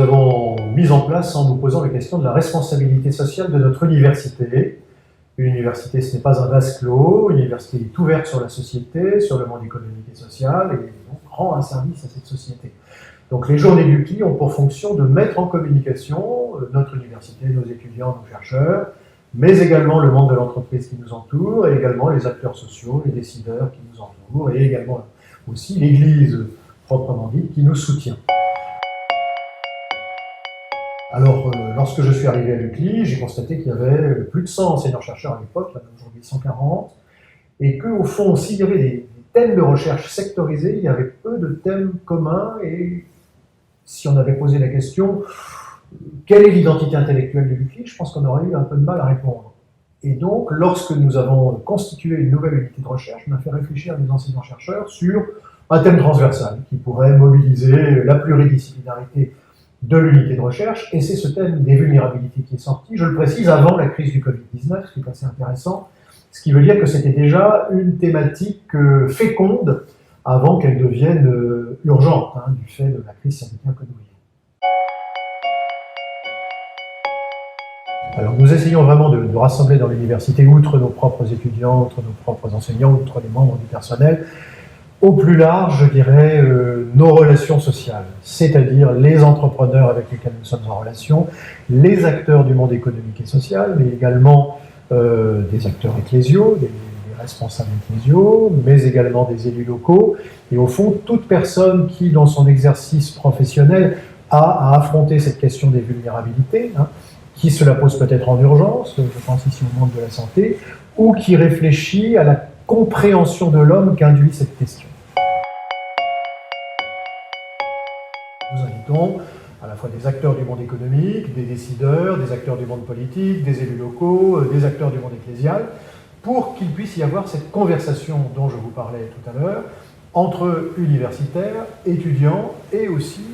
nous avons mis en place en nous posant la question de la responsabilité sociale de notre université. Une université, ce n'est pas un vase clos, une université est ouverte sur la société, sur le monde économique et social, et donc rend un service à cette société. Donc les journées du CLI ont pour fonction de mettre en communication notre université, nos étudiants, nos chercheurs, mais également le monde de l'entreprise qui nous entoure, et également les acteurs sociaux, les décideurs qui nous entourent, et également aussi l'Église proprement dite qui nous soutient. Alors, lorsque je suis arrivé à l'UCLI, j'ai constaté qu'il y avait plus de 100 enseignants-chercheurs à l'époque, aujourd'hui 140, et qu'au fond, s'il y avait des thèmes de recherche sectorisés, il y avait peu de thèmes communs, et si on avait posé la question « Quelle est l'identité intellectuelle de l'UCLI ?», je pense qu'on aurait eu un peu de mal à répondre. Et donc, lorsque nous avons constitué une nouvelle unité de recherche, on a fait réfléchir les enseignants-chercheurs sur un thème transversal qui pourrait mobiliser la pluridisciplinarité de l'unité de recherche, et c'est ce thème des vulnérabilités qui est sorti, je le précise, avant la crise du Covid-19, ce qui est assez intéressant, ce qui veut dire que c'était déjà une thématique féconde avant qu'elle devienne urgente, du fait de la crise sanitaire que nous vivons. Alors nous essayons vraiment de rassembler dans l'université, outre nos propres étudiants, outre nos propres enseignants, outre les membres du personnel, au plus large, je dirais, nos relations sociales, c'est-à-dire les entrepreneurs avec lesquels nous sommes en relation, les acteurs du monde économique et social, mais également des acteurs ecclésiaux, des responsables ecclésiaux, mais également des élus locaux, et au fond, toute personne qui, dans son exercice professionnel, a à affronter cette question des vulnérabilités, qui se la pose peut-être en urgence, je pense ici au monde de la santé, ou qui réfléchit à la compréhension de l'homme qu'induit cette question. Nous invitons à la fois des acteurs du monde économique, des décideurs, des acteurs du monde politique, des élus locaux, des acteurs du monde ecclésial, pour qu'il puisse y avoir cette conversation dont je vous parlais tout à l'heure, entre universitaires, étudiants et aussi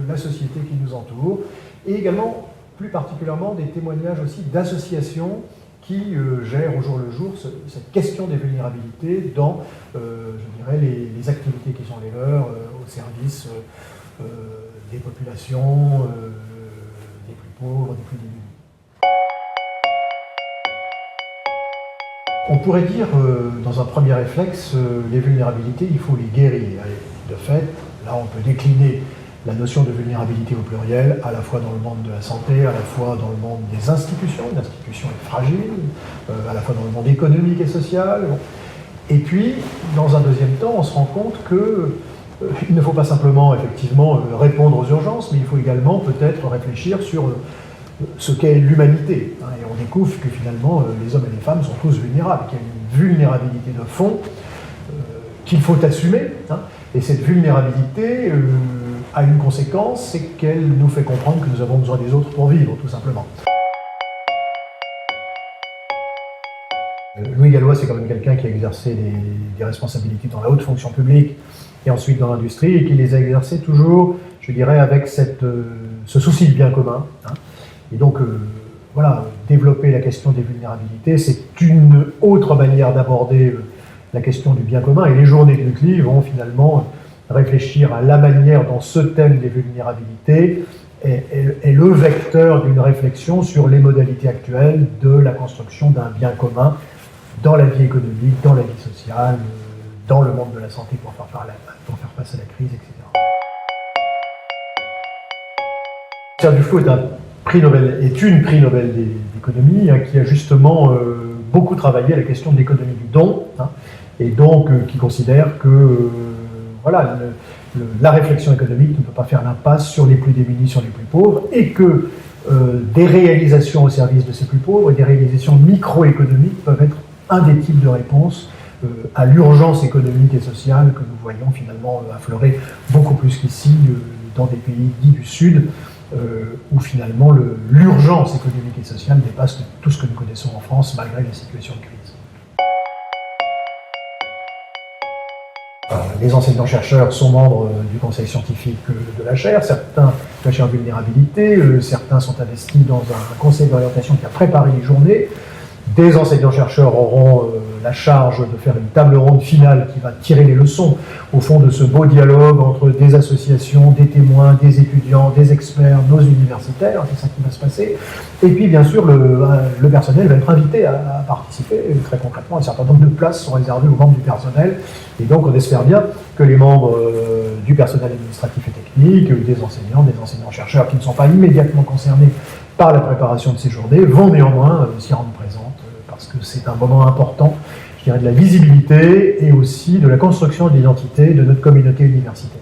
la société qui nous entoure, et également, plus particulièrement, des témoignages aussi d'associations qui gèrent au jour le jour cette question des vulnérabilités dans, je dirais, les activités qui sont les leurs, au service des populations, des plus pauvres, des plus démunis. On pourrait dire, dans un premier réflexe, les vulnérabilités, il faut les guérir. Et de fait, là on peut décliner la notion de vulnérabilité au pluriel, à la fois dans le monde de la santé, à la fois dans le monde des institutions, une institution est fragile, à la fois dans le monde économique et social. Et puis, dans un deuxième temps, on se rend compte qu'il ne faut pas simplement, effectivement, répondre aux urgences, mais il faut également peut-être réfléchir sur ce qu'est l'humanité. Et on découvre que finalement, les hommes et les femmes sont tous vulnérables, qu'il y a une vulnérabilité de fond qu'il faut assumer. Et cette vulnérabilité a une conséquence, c'est qu'elle nous fait comprendre que nous avons besoin des autres pour vivre, tout simplement. Louis Gallois, c'est quand même quelqu'un qui a exercé des responsabilités dans la haute fonction publique et ensuite dans l'industrie, et qui les a exercées toujours, je dirais, avec ce souci du bien commun. Et donc, voilà, développer la question des vulnérabilités, c'est une autre manière d'aborder la question du bien commun, et les journées de l'UCLI vont finalement réfléchir à la manière dont ce thème des vulnérabilités est le vecteur d'une réflexion sur les modalités actuelles de la construction d'un bien commun dans la vie économique, dans la vie sociale, dans le monde de la santé pour faire face à la crise, etc. Pierre Duflot est une prix Nobel d'économie qui a justement beaucoup travaillé à la question de l'économie du don, et donc qui considère que voilà, la réflexion économique ne peut pas faire l'impasse sur les plus démunis, sur les plus pauvres, et que des réalisations au service de ces plus pauvres et des réalisations microéconomiques peuvent être un des types de réponses à l'urgence économique et sociale que nous voyons finalement affleurer beaucoup plus qu'ici dans des pays dits du Sud, où finalement l'urgence économique et sociale dépasse tout ce que nous connaissons en France malgré la situation de crise. Les enseignants-chercheurs sont membres du conseil scientifique de la chaire, certains de la chaire vulnérabilité, certains sont investis dans un conseil d'orientation qui a préparé les journées. Des enseignants-chercheurs auront la charge de faire une table ronde finale qui va tirer les leçons, au fond, de ce beau dialogue entre des associations, des témoins, des étudiants, des experts, nos universitaires, c'est ça qui va se passer. Et puis, bien sûr, le personnel va être invité à participer. Très concrètement, un certain nombre de places sont réservées aux membres du personnel. Et donc, on espère bien que les membres du personnel administratif et technique, des enseignants-chercheurs qui ne sont pas immédiatement concernés par la préparation de ces journées, vont néanmoins s'y rendre présentes, parce que c'est un moment important, je dirais, de la visibilité et aussi de la construction de l'identité de notre communauté universitaire.